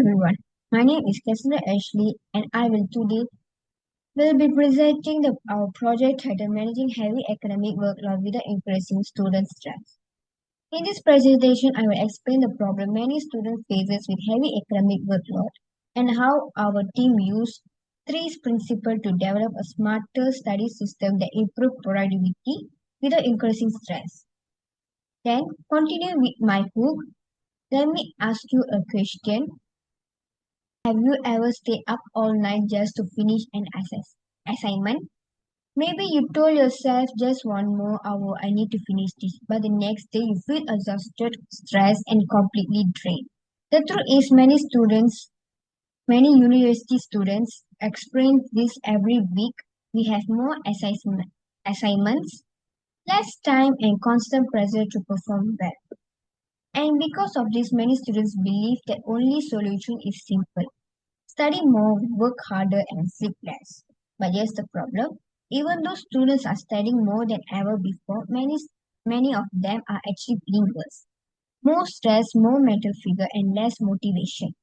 everyone. My name is Cassandra Ashley, and I will be presenting our project titled Managing Heavy Academic Workload Without Increasing Student Stress. In this presentation, I will explain the problem many students faces with heavy academic workload and how our team used TRIZ Principle to develop a smarter study system that improves productivity without increasing stress. Then, continue with my hook. Let me ask you a question. Have you ever stayed up all night just to finish an assignment? Maybe you told yourself just one more hour, I need to finish this, but the next day you feel exhausted, stressed, and completely drained. The truth is, many university students experience this every week. We have more assignments, less time, and constant pressure to perform well. And because of this, many students believe that only solution is simple. Study more, work harder, and sleep less. But here's the problem. Even though students are studying more than ever before, many of them are actually feeling worse. More stress, more mental figure, and less motivation.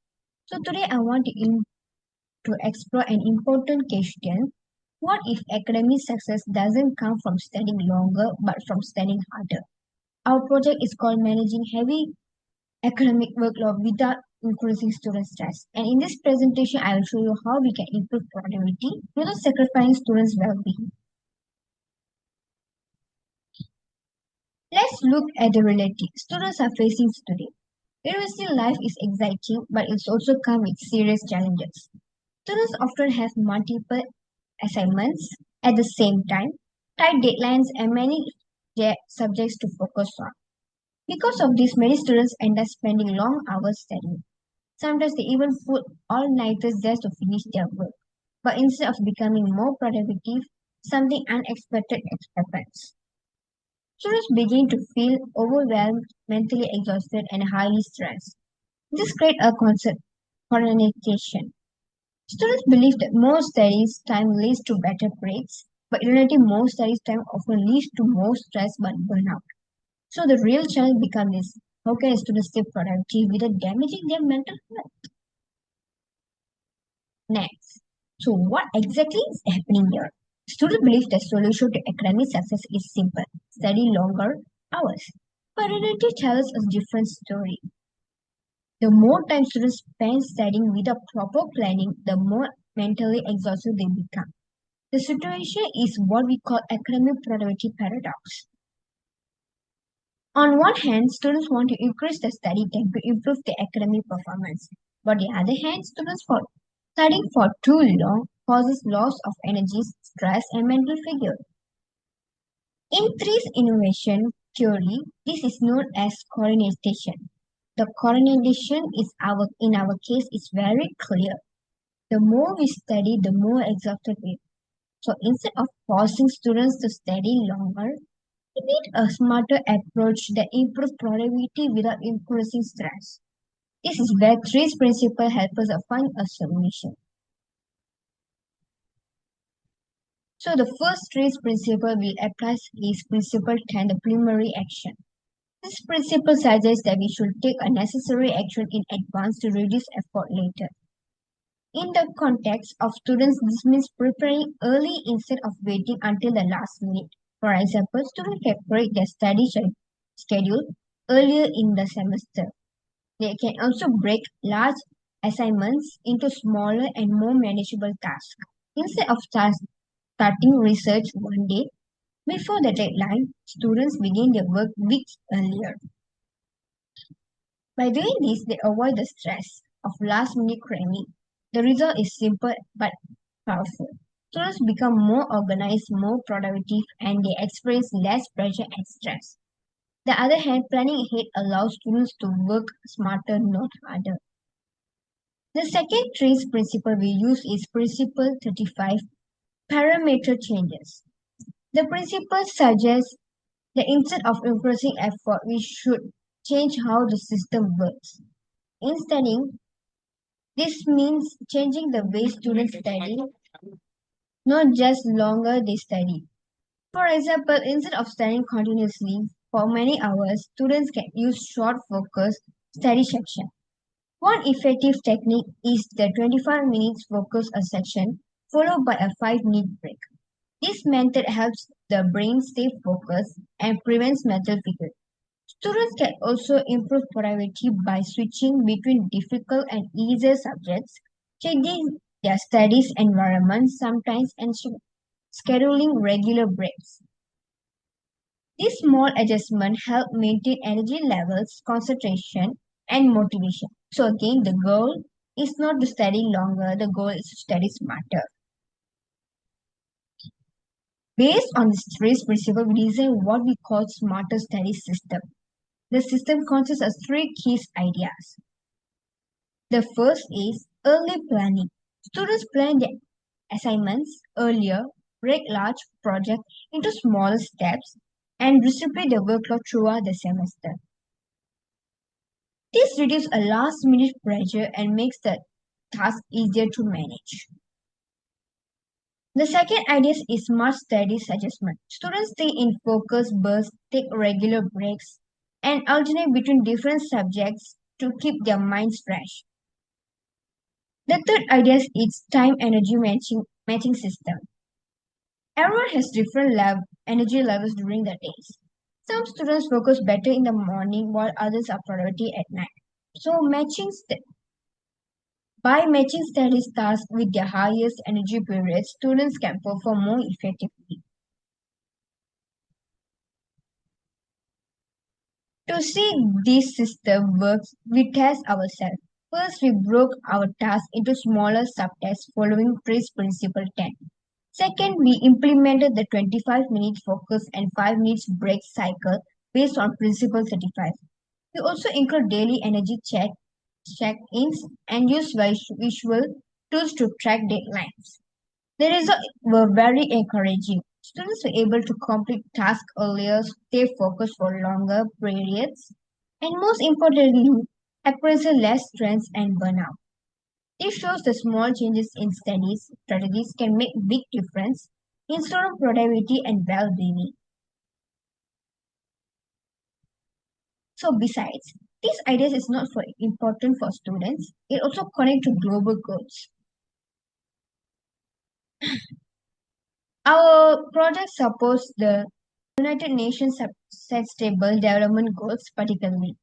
So today I want to explore an important question. What if academic success doesn't come from studying longer but from studying harder? Our project is called Managing Heavy Academic Workload Without Increasing Student Stress. And in this presentation, I will show you how we can improve productivity without sacrificing students' well-being. Let's look at the reality students are facing today. University life is exciting, but it also comes with serious challenges. Students often have multiple assignments at the same time, tight deadlines, and many subjects to focus on. Because of this, many students end up spending long hours studying. Sometimes they even put all-nighters just to finish their work. But instead of becoming more productive, something unexpected happens. Students begin to feel overwhelmed, mentally exhausted, and highly stressed. This creates a concept connotation. Students believe that more studies time leads to better grades, but in reality, more studies time often leads to more stress and burnout. So the real challenge becomes this: how can students stay productive without damaging their mental health? Next, so what exactly is happening here? Students believe the solution to academic success is simple: study longer hours. But reality tells us a different story. The more time students spend studying without proper planning, the more mentally exhausted they become. The situation is what we call academic productivity paradox. On one hand, students want to increase their study time to improve their academic performance. But on the other hand, students for studying for too long causes loss of energy, stress, and mental fatigue. In TRIZ innovation theory, this is known as coordination. The coordination in our case is very clear. The more we study, the more exhausted we are. So instead of forcing students to study longer, we need a smarter approach that improves productivity without increasing stress. This is where TRIZ principle helps us find a solution. So the first TRIZ principle we apply is principle 10, the preliminary action. This principle suggests that we should take a necessary action in advance to reduce effort later. In the context of students, this means preparing early instead of waiting until the last minute. For example, students can create their study schedule earlier in the semester. They can also break large assignments into smaller and more manageable tasks. Instead of starting research one day before the deadline, students begin their work weeks earlier. By doing this, they avoid the stress of last-minute cramming. The result is simple but powerful. Students become more organized, more productive, and they experience less pressure and stress. On the other hand, planning ahead allows students to work smarter, not harder. The second TRIZ principle we use is Principle 35, parameter changes. The principle suggests that instead of increasing effort, we should change how the system works. Instead, this means changing the way students study, not just longer they study. For example, instead of studying continuously for many hours, students can use short focused study section. One effective technique is the 25 minutes focus a section followed by a 5-minute break. This method helps the brain stay focused and prevents mental fatigue. Students can also improve productivity by switching between difficult and easier subjects, changing their studies environment sometimes and scheduling regular breaks. These small adjustments help maintain energy levels, concentration, and motivation. So again, the goal is not to study longer, the goal is to study smarter. Based on this TRIZ principle, we design what we call smarter study system. The system consists of three key ideas. The first is early planning. Students plan their assignments earlier, break large projects into smaller steps, and distribute the workload throughout the semester. This reduces a last minute pressure and makes the task easier to manage. The second idea is smart studies adjustment. Students stay in focus bursts, take regular breaks, and alternate between different subjects to keep their minds fresh. The third idea is time energy matching system. Everyone has different energy levels during the days. Some students focus better in the morning while others are productive at night. So by matching studies tasks with their highest energy periods, students can perform more effectively. To see this system works, we test ourselves. First, we broke our task into smaller subtasks following TRIZ Principle 10. Second, we implemented the 25-minute focus and 5 minutes break cycle based on Principle 35. We also include daily energy check-ins and use visual tools to track deadlines. The results were very encouraging. Students were able to complete tasks earlier, stay focused for longer periods, and most importantly, experience less stress and burnout. This shows the small changes in studies strategies can make big difference in student productivity and well-being. So besides, this idea is not for important for students, it also connects to global goals. Our project supports the United Nations Sustainable Development Goals, particularly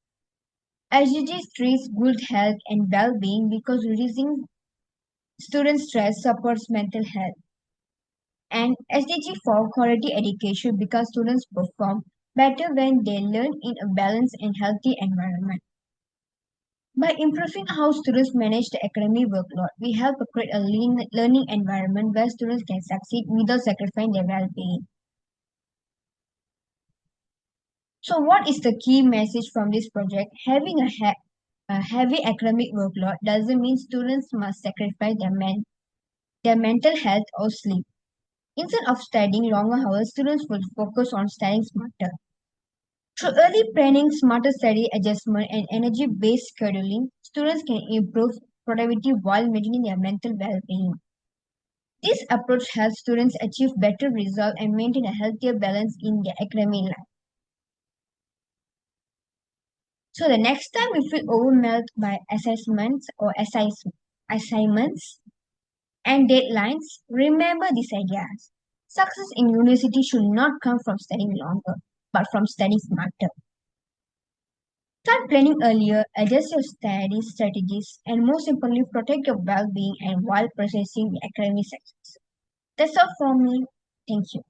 SDGs treats good health and well-being because reducing student stress supports mental health, and SDG for quality education because students perform better when they learn in a balanced and healthy environment. By improving how students manage the academic workload, we help create a learning environment where students can succeed without sacrificing their well-being. So, what is the key message from this project? Having a heavy academic workload doesn't mean students must sacrifice their mental health or sleep. Instead of studying longer hours, students will focus on studying smarter. Through early planning, smarter study adjustment, and energy-based scheduling, students can improve productivity while maintaining their mental well-being. This approach helps students achieve better results and maintain a healthier balance in their academic life. So the next time we feel overwhelmed by assessments or assignments and deadlines, remember these ideas. Success in university should not come from studying longer, but from studying smarter. Start planning earlier, adjust your study strategies, and most importantly, protect your well-being and while processing the academic success. That's all from me. Thank you.